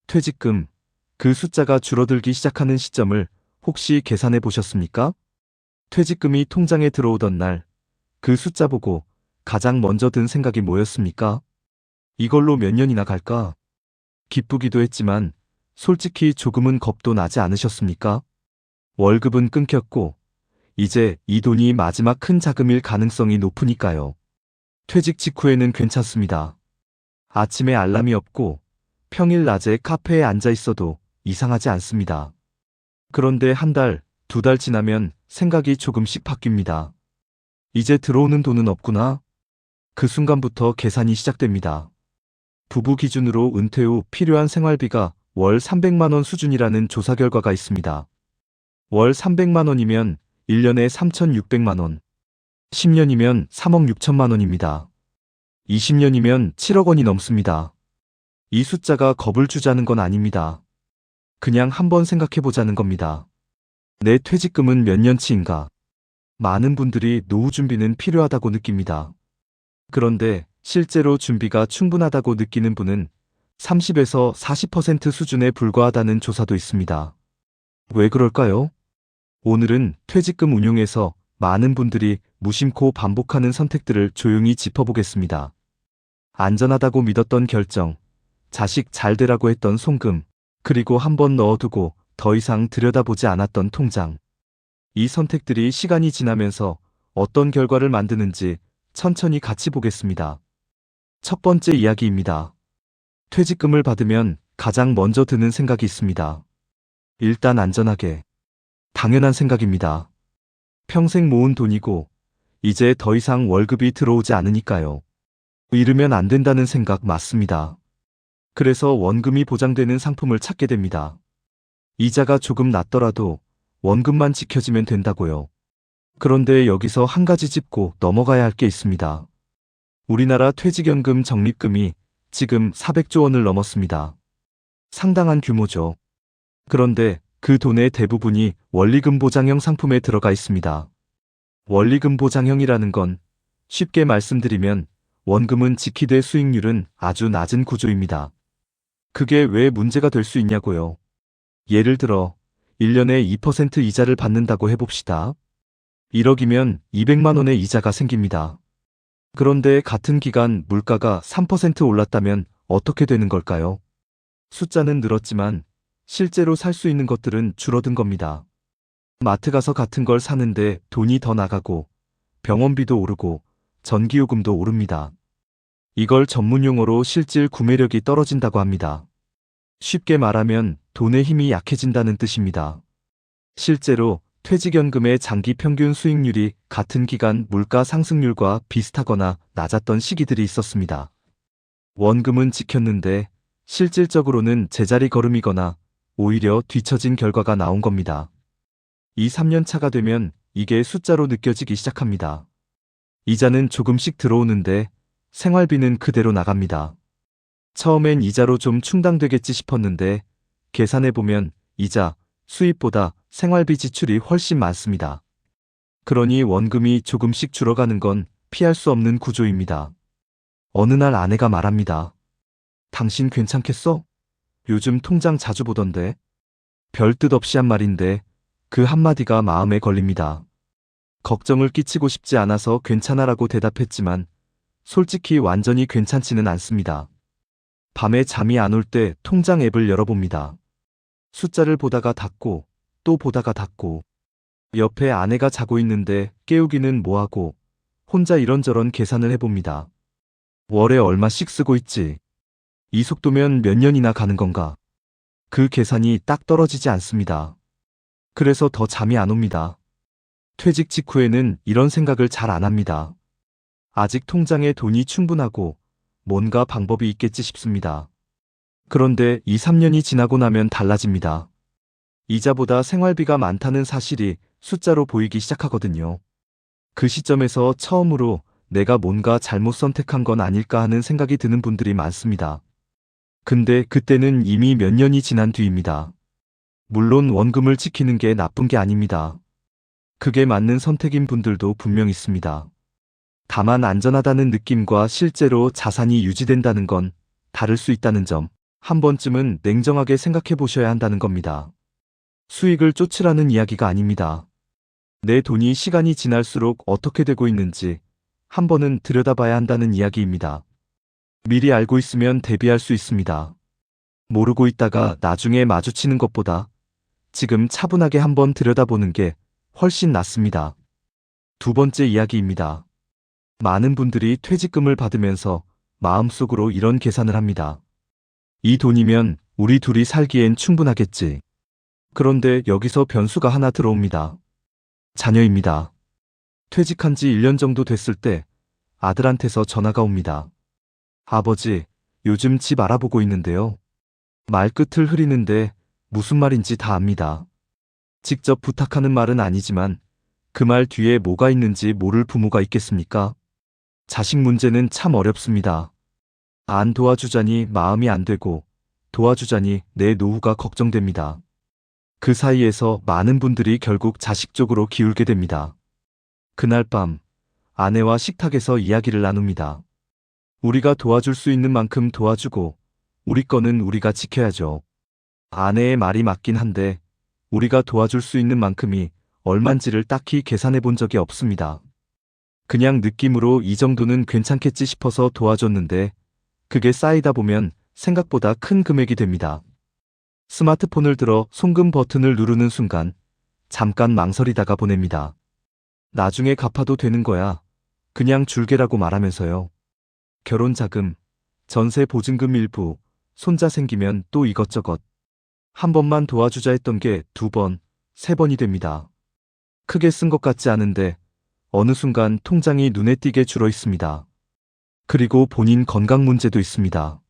퇴직금, 그 숫자가 줄어들기 시작하는 시점을 혹시 계산해 보셨습니까? 퇴직금이 통장에 들어오던 날, 그 숫자 보고 가장 먼저 든 생각이 뭐였습니까? 이걸로 몇 년이나 갈까? 기쁘기도 했지만 솔직히 조금은 겁도 나지 않으셨습니까? 월급은 끊겼고 이제 이 돈이 마지막 큰 자금일 가능성이 높으니까요. 퇴직 직후에는 괜찮습니다. 아침에 알람이 없고 평일 낮에 카페에 앉아 있어도 이상하지 않습니다. 그런데 한 달, 두 달 지나면 생각이 조금씩 바뀝니다. 이제 들어오는 돈은 없구나. 그 순간부터 계산이 시작됩니다. 부부 기준으로 은퇴 후 필요한 생활비가 월 300만 원 수준이라는 조사 결과가 있습니다. 월 300만 원이면 1년에 3,600만 원, 10년이면 3억 6천만 원입니다. 20년이면 7억 원이 넘습니다. 이 숫자가 겁을 주자는 건 아닙니다. 그냥 한번 생각해 보자는 겁니다. 내 퇴직금은 몇 년치인가? 많은 분들이 노후 준비는 필요하다고 느낍니다. 그런데 실제로 준비가 충분하다고 느끼는 분은 30에서 40% 수준에 불과하다는 조사도 있습니다. 왜 그럴까요? 오늘은 퇴직금 운용에서 많은 분들이 무심코 반복하는 선택들을 조용히 짚어보겠습니다. 안전하다고 믿었던 결정, 자식 잘 되라고 했던 송금, 그리고 한번 넣어두고 더 이상 들여다보지 않았던 통장. 이 선택들이 시간이 지나면서 어떤 결과를 만드는지 천천히 같이 보겠습니다. 첫 번째 이야기입니다. 퇴직금을 받으면 가장 먼저 드는 생각이 있습니다. 일단 안전하게. 당연한 생각입니다. 평생 모은 돈이고 이제 더 이상 월급이 들어오지 않으니까요. 잃으면 안 된다는 생각 맞습니다. 그래서 원금이 보장되는 상품을 찾게 됩니다. 이자가 조금 낮더라도 원금만 지켜지면 된다고요. 그런데 여기서 한 가지 짚고 넘어가야 할 게 있습니다. 우리나라 퇴직연금 적립금이 지금 400조 원을 넘었습니다. 상당한 규모죠. 그런데 그 돈의 대부분이 원리금 보장형 상품에 들어가 있습니다. 원리금 보장형이라는 건 쉽게 말씀드리면 원금은 지키되 수익률은 아주 낮은 구조입니다. 그게 왜 문제가 될 수 있냐고요. 예를 들어 1년에 2% 이자를 받는다고 해봅시다. 1억이면 200만 원의 이자가 생깁니다. 그런데 같은 기간 물가가 3% 올랐다면 어떻게 되는 걸까요? 숫자는 늘었지만 실제로 살 수 있는 것들은 줄어든 겁니다. 마트 가서 같은 걸 사는데 돈이 더 나가고 병원비도 오르고 전기요금도 오릅니다. 이걸 전문 용어로 실질 구매력이 떨어진다고 합니다. 쉽게 말하면 돈의 힘이 약해진다는 뜻입니다. 실제로 퇴직연금의 장기 평균 수익률이 같은 기간 물가 상승률과 비슷하거나 낮았던 시기들이 있었습니다. 원금은 지켰는데 실질적으로는 제자리 걸음이거나 오히려 뒤처진 결과가 나온 겁니다. 2, 3년 차가 되면 이게 숫자로 느껴지기 시작합니다. 이자는 조금씩 들어오는데 생활비는 그대로 나갑니다. 처음엔 이자로 좀 충당되겠지 싶었는데 계산해보면 이자, 수입보다 생활비 지출이 훨씬 많습니다. 그러니 원금이 조금씩 줄어가는 건 피할 수 없는 구조입니다. 어느 날 아내가 말합니다. 당신 괜찮겠어? 요즘 통장 자주 보던데. 별 뜻 없이 한 말인데 그 한마디가 마음에 걸립니다. 걱정을 끼치고 싶지 않아서 괜찮아라고 대답했지만 솔직히 완전히 괜찮지는 않습니다. 밤에 잠이 안 올 때 통장 앱을 열어봅니다. 숫자를 보다가 닫고 또 보다가 닫고 옆에 아내가 자고 있는데 깨우기는 뭐하고 혼자 이런저런 계산을 해봅니다. 월에 얼마씩 쓰고 있지? 이 속도면 몇 년이나 가는 건가? 그 계산이 딱 떨어지지 않습니다. 그래서 더 잠이 안 옵니다. 퇴직 직후에는 이런 생각을 잘 안 합니다. 아직 통장에 돈이 충분하고 뭔가 방법이 있겠지 싶습니다. 그런데 2, 3년이 지나고 나면 달라집니다. 이자보다 생활비가 많다는 사실이 숫자로 보이기 시작하거든요. 그 시점에서 처음으로 내가 뭔가 잘못 선택한 건 아닐까 하는 생각이 드는 분들이 많습니다. 근데 그때는 이미 몇 년이 지난 뒤입니다. 물론 원금을 지키는 게 나쁜 게 아닙니다. 그게 맞는 선택인 분들도 분명 있습니다. 다만 안전하다는 느낌과 실제로 자산이 유지된다는 건 다를 수 있다는 점 한 번쯤은 냉정하게 생각해 보셔야 한다는 겁니다. 수익을 쫓으라는 이야기가 아닙니다. 내 돈이 시간이 지날수록 어떻게 되고 있는지 한 번은 들여다봐야 한다는 이야기입니다. 미리 알고 있으면 대비할 수 있습니다. 모르고 있다가 나중에 마주치는 것보다 지금 차분하게 한번 들여다보는 게 훨씬 낫습니다. 두 번째 이야기입니다. 많은 분들이 퇴직금을 받으면서 마음속으로 이런 계산을 합니다. 이 돈이면 우리 둘이 살기엔 충분하겠지. 그런데 여기서 변수가 하나 들어옵니다. 자녀입니다. 퇴직한 지 1년 정도 됐을 때 아들한테서 전화가 옵니다. 아버지, 요즘 집 알아보고 있는데요. 말끝을 흐리는데 무슨 말인지 다 압니다. 직접 부탁하는 말은 아니지만 그 말 뒤에 뭐가 있는지 모를 부모가 있겠습니까? 자식 문제는 참 어렵습니다. 안 도와주자니 마음이 안 되고 도와주자니 내 노후가 걱정됩니다. 그 사이에서 많은 분들이 결국 자식 쪽으로 기울게 됩니다. 그날 밤 아내와 식탁에서 이야기를 나눕니다. 우리가 도와줄 수 있는 만큼 도와주고 우리 거는 우리가 지켜야죠. 아내의 말이 맞긴 한데 우리가 도와줄 수 있는 만큼이 얼만지를 딱히 계산해 본 적이 없습니다. 그냥 느낌으로 이 정도는 괜찮겠지 싶어서 도와줬는데 그게 쌓이다 보면 생각보다 큰 금액이 됩니다. 스마트폰을 들어 송금 버튼을 누르는 순간 잠깐 망설이다가 보냅니다. 나중에 갚아도 되는 거야. 그냥 줄게라고 말하면서요. 결혼 자금, 전세 보증금 일부, 손자 생기면 또 이것저것. 한 번만 도와주자 했던 게 2번, 3번이 됩니다. 크게 쓴 것 같지 않은데 어느 순간 통장이 눈에 띄게 줄어 있습니다. 그리고 본인 건강 문제도 있습니다.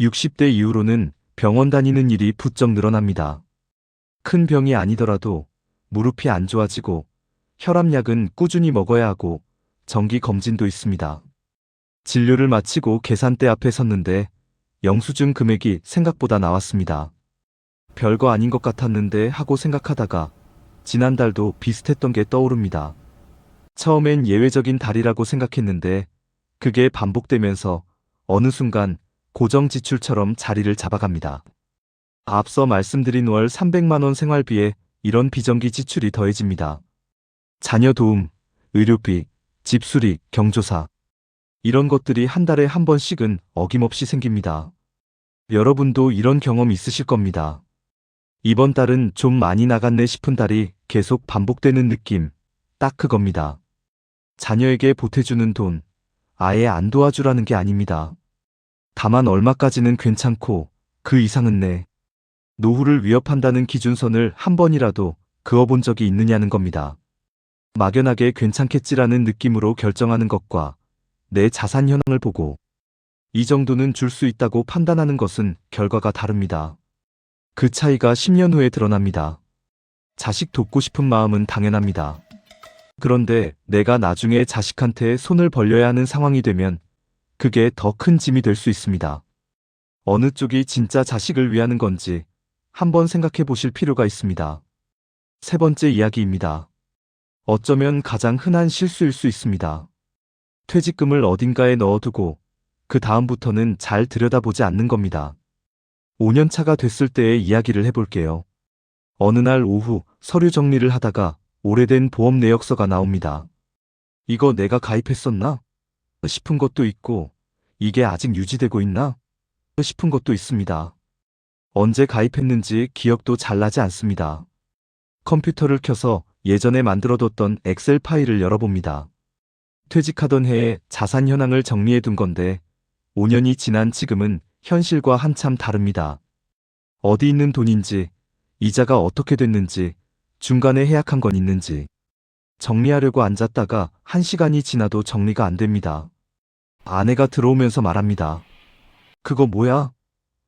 60대 이후로는 병원 다니는 일이 부쩍 늘어납니다. 큰 병이 아니더라도 무릎이 안 좋아지고 혈압약은 꾸준히 먹어야 하고 정기 검진도 있습니다. 진료를 마치고 계산대 앞에 섰는데 영수증 금액이 생각보다 나왔습니다. 별거 아닌 것 같았는데 하고 생각하다가 지난달도 비슷했던 게 떠오릅니다. 처음엔 예외적인 달이라고 생각했는데 그게 반복되면서 어느 순간 고정 지출처럼 자리를 잡아갑니다. 앞서 말씀드린 월 300만 원 생활비에 이런 비정기 지출이 더해집니다. 자녀 도움, 의료비, 집 수리, 경조사. 이런 것들이 한 달에 한 번씩은 어김없이 생깁니다. 여러분도 이런 경험 있으실 겁니다. 이번 달은 좀 많이 나갔네 싶은 달이 계속 반복되는 느낌, 딱 그겁니다. 자녀에게 보태주는 돈, 아예 안 도와주라는 게 아닙니다. 다만 얼마까지는 괜찮고 그 이상은 네. 노후를 위협한다는 기준선을 한 번이라도 그어본 적이 있느냐는 겁니다. 막연하게 괜찮겠지라는 느낌으로 결정하는 것과 내 자산 현황을 보고 이 정도는 줄 수 있다고 판단하는 것은 결과가 다릅니다. 그 차이가 10년 후에 드러납니다. 자식 돕고 싶은 마음은 당연합니다. 그런데 내가 나중에 자식한테 손을 벌려야 하는 상황이 되면 그게 더 큰 짐이 될 수 있습니다. 어느 쪽이 진짜 자식을 위하는 건지 한번 생각해 보실 필요가 있습니다. 세 번째 이야기입니다. 어쩌면 가장 흔한 실수일 수 있습니다. 퇴직금을 어딘가에 넣어두고 그 다음부터는 잘 들여다보지 않는 겁니다. 5년 차가 됐을 때의 이야기를 해볼게요. 어느 날 오후 서류 정리를 하다가 오래된 보험 내역서가 나옵니다. 이거 내가 가입했었나? 싶은 것도 있고 이게 아직 유지되고 있나? 싶은 것도 있습니다. 언제 가입했는지 기억도 잘 나지 않습니다. 컴퓨터를 켜서 예전에 만들어뒀던 엑셀 파일을 열어봅니다. 퇴직하던 해에 자산 현황을 정리해둔 건데 5년이 지난 지금은 현실과 한참 다릅니다. 어디 있는 돈인지, 이자가 어떻게 됐는지, 중간에 해약한 건 있는지. 정리하려고 앉았다가 1시간이 지나도 정리가 안 됩니다. 아내가 들어오면서 말합니다. 그거 뭐야?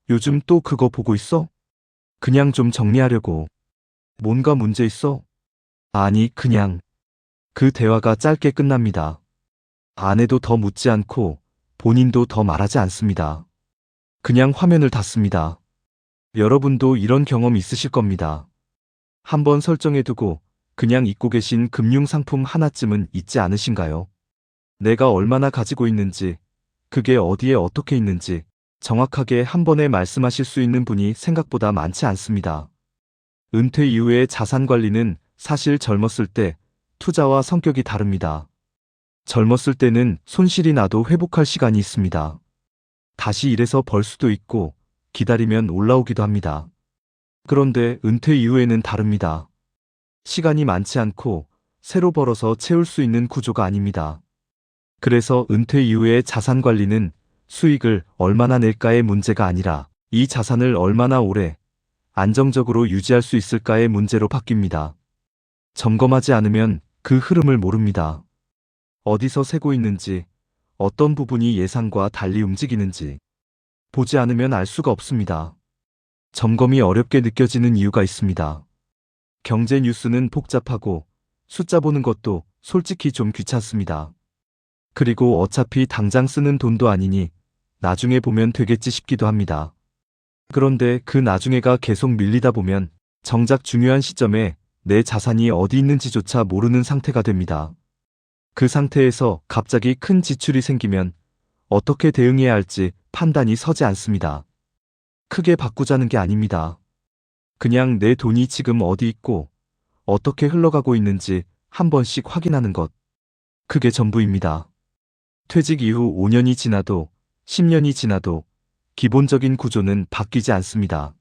요즘 또 그거 보고 있어? 그냥 좀 정리하려고. 뭔가 문제 있어? 아니, 그냥. 그 대화가 짧게 끝납니다. 아내도 더 묻지 않고 본인도 더 말하지 않습니다. 그냥 화면을 닫습니다. 여러분도 이런 경험 있으실 겁니다. 한번 설정해두고 그냥 잊고 계신 금융상품 하나쯤은 있지 않으신가요? 내가 얼마나 가지고 있는지, 그게 어디에 어떻게 있는지 정확하게 한 번에 말씀하실 수 있는 분이 생각보다 많지 않습니다. 은퇴 이후의 자산 관리는 사실 젊었을 때 투자와 성격이 다릅니다. 젊었을 때는 손실이 나도 회복할 시간이 있습니다. 다시 일해서 벌 수도 있고 기다리면 올라오기도 합니다. 그런데 은퇴 이후에는 다릅니다. 시간이 많지 않고 새로 벌어서 채울 수 있는 구조가 아닙니다. 그래서 은퇴 이후의 자산 관리는 수익을 얼마나 낼까의 문제가 아니라 이 자산을 얼마나 오래 안정적으로 유지할 수 있을까의 문제로 바뀝니다. 점검하지 않으면 그 흐름을 모릅니다. 어디서 새고 있는지, 어떤 부분이 예상과 달리 움직이는지 보지 않으면 알 수가 없습니다. 점검이 어렵게 느껴지는 이유가 있습니다. 경제 뉴스는 복잡하고 숫자 보는 것도 솔직히 좀 귀찮습니다. 그리고 어차피 당장 쓰는 돈도 아니니 나중에 보면 되겠지 싶기도 합니다. 그런데 그 나중에가 계속 밀리다 보면 정작 중요한 시점에 내 자산이 어디 있는지조차 모르는 상태가 됩니다. 그 상태에서 갑자기 큰 지출이 생기면 어떻게 대응해야 할지 판단이 서지 않습니다. 크게 바꾸자는 게 아닙니다. 그냥 내 돈이 지금 어디 있고 어떻게 흘러가고 있는지 한 번씩 확인하는 것. 그게 전부입니다. 퇴직 이후 5년이 지나도 10년이 지나도 기본적인 구조는 바뀌지 않습니다.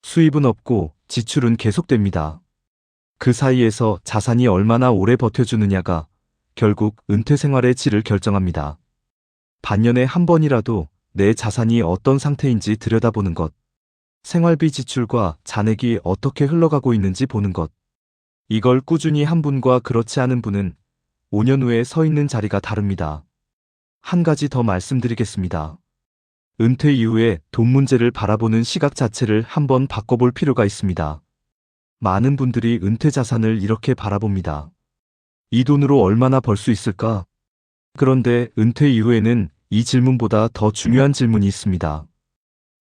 수입은 없고 지출은 계속됩니다. 그 사이에서 자산이 얼마나 오래 버텨주느냐가 결국 은퇴 생활의 질을 결정합니다. 반년에 한 번이라도 내 자산이 어떤 상태인지 들여다보는 것. 생활비 지출과 잔액이 어떻게 흘러가고 있는지 보는 것. 이걸 꾸준히 한 분과 그렇지 않은 분은 5년 후에 서 있는 자리가 다릅니다. 한 가지 더 말씀드리겠습니다. 은퇴 이후에 돈 문제를 바라보는 시각 자체를 한번 바꿔볼 필요가 있습니다. 많은 분들이 은퇴 자산을 이렇게 바라봅니다. 이 돈으로 얼마나 벌 수 있을까? 그런데 은퇴 이후에는 이 질문보다 더 중요한 질문이 있습니다.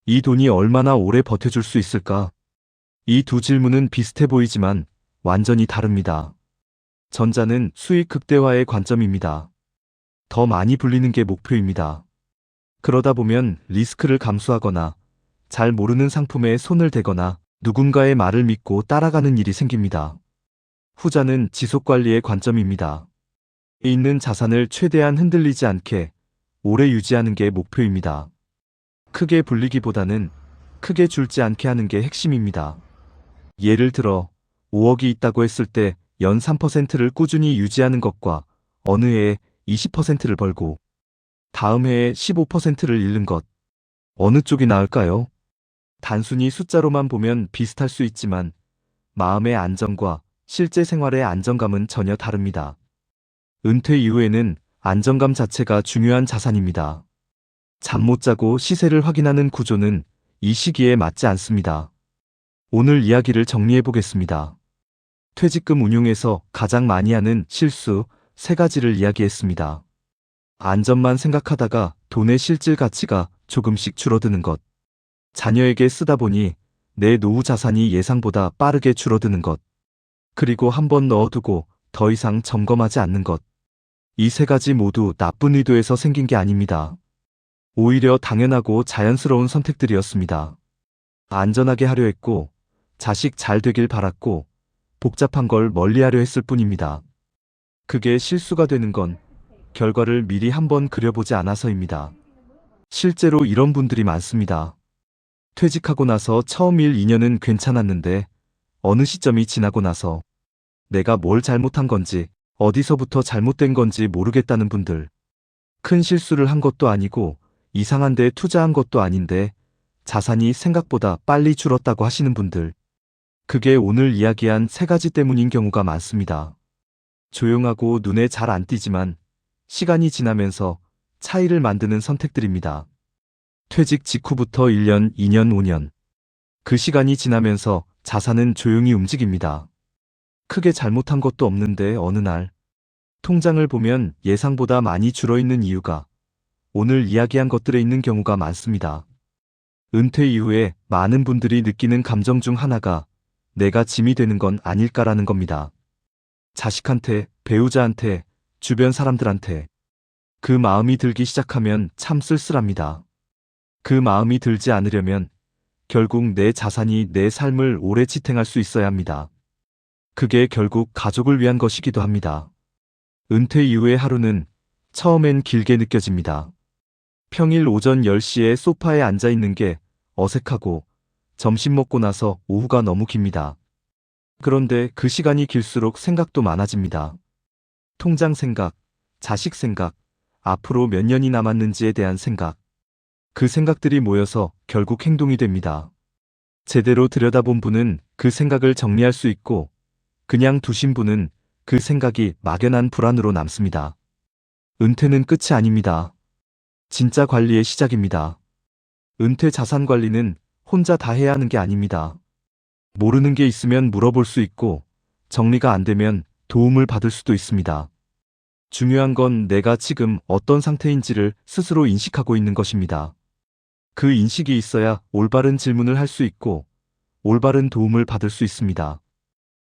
이 돈이 얼마나 오래 버텨줄 수 있을까? 이 두 질문은 비슷해 보이지만 완전히 다릅니다. 전자는 수익 극대화의 관점입니다. 더 많이 불리는 게 목표입니다. 그러다 보면 리스크를 감수하거나 잘 모르는 상품에 손을 대거나 누군가의 말을 믿고 따라가는 일이 생깁니다. 후자는 지속관리의 관점입니다. 있는 자산을 최대한 흔들리지 않게 오래 유지하는 게 목표입니다. 크게 불리기보다는 크게 줄지 않게 하는 게 핵심입니다. 예를 들어 5억이 있다고 했을 때 연 3%를 꾸준히 유지하는 것과 어느 해에 20%를 벌고 다음 해에 15%를 잃는 것. 어느 쪽이 나을까요? 단순히 숫자로만 보면 비슷할 수 있지만 마음의 안정과 실제 생활의 안정감은 전혀 다릅니다. 은퇴 이후에는 안정감 자체가 중요한 자산입니다. 잠 못 자고 시세를 확인하는 구조는 이 시기에 맞지 않습니다. 오늘 이야기를 정리해 보겠습니다. 퇴직금 운용에서 가장 많이 하는 실수 3가지를 이야기했습니다. 안전만 생각하다가 돈의 실질 가치가 조금씩 줄어드는 것. 자녀에게 쓰다 보니 내 노후 자산이 예상보다 빠르게 줄어드는 것. 그리고 한번 넣어두고 더 이상 점검하지 않는 것. 이 3가지 모두 나쁜 의도에서 생긴 게 아닙니다. 오히려 당연하고 자연스러운 선택들이었습니다. 안전하게 하려 했고, 자식 잘 되길 바랐고, 복잡한 걸 멀리하려 했을 뿐입니다. 그게 실수가 되는 건 결과를 미리 한번 그려보지 않아서입니다. 실제로 이런 분들이 많습니다. 퇴직하고 나서 처음 1, 2년은 괜찮았는데 어느 시점이 지나고 나서 내가 뭘 잘못한 건지 어디서부터 잘못된 건지 모르겠다는 분들. 큰 실수를 한 것도 아니고 이상한 데 투자한 것도 아닌데 자산이 생각보다 빨리 줄었다고 하시는 분들. 그게 오늘 이야기한 3가지 때문인 경우가 많습니다. 조용하고 눈에 잘 안 띄지만 시간이 지나면서 차이를 만드는 선택들입니다. 퇴직 직후부터 1년, 2년, 5년. 그 시간이 지나면서 자산은 조용히 움직입니다. 크게 잘못한 것도 없는데 어느 날 통장을 보면 예상보다 많이 줄어있는 이유가 오늘 이야기한 것들에 있는 경우가 많습니다. 은퇴 이후에 많은 분들이 느끼는 감정 중 하나가 내가 짐이 되는 건 아닐까라는 겁니다. 자식한테, 배우자한테, 주변 사람들한테. 그 마음이 들기 시작하면 참 쓸쓸합니다. 그 마음이 들지 않으려면 결국 내 자산이 내 삶을 오래 지탱할 수 있어야 합니다. 그게 결국 가족을 위한 것이기도 합니다. 은퇴 이후의 하루는 처음엔 길게 느껴집니다. 평일 오전 10시에 소파에 앉아 있는 게 어색하고 점심 먹고 나서 오후가 너무 깁니다. 그런데 그 시간이 길수록 생각도 많아집니다. 통장 생각, 자식 생각, 앞으로 몇 년이 남았는지에 대한 생각. 그 생각들이 모여서 결국 행동이 됩니다. 제대로 들여다본 분은 그 생각을 정리할 수 있고, 그냥 두신 분은 그 생각이 막연한 불안으로 남습니다. 은퇴는 끝이 아닙니다. 진짜 관리의 시작입니다. 은퇴 자산 관리는 혼자 다 해야 하는 게 아닙니다. 모르는 게 있으면 물어볼 수 있고, 정리가 안 되면 도움을 받을 수도 있습니다. 중요한 건 내가 지금 어떤 상태인지를 스스로 인식하고 있는 것입니다. 그 인식이 있어야 올바른 질문을 할 수 있고, 올바른 도움을 받을 수 있습니다.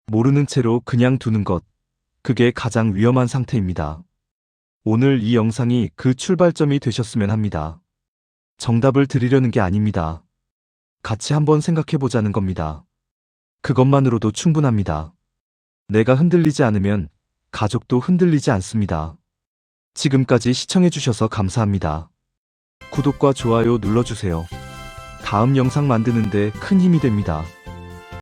모르는 채로 그냥 두는 것, 그게 가장 위험한 상태입니다. 오늘 이 영상이 그 출발점이 되셨으면 합니다. 정답을 드리려는 게 아닙니다. 같이 한번 생각해 보자는 겁니다. 그것만으로도 충분합니다. 내가 흔들리지 않으면 가족도 흔들리지 않습니다. 지금까지 시청해 주셔서 감사합니다. 구독과 좋아요 눌러주세요. 다음 영상 만드는데 큰 힘이 됩니다.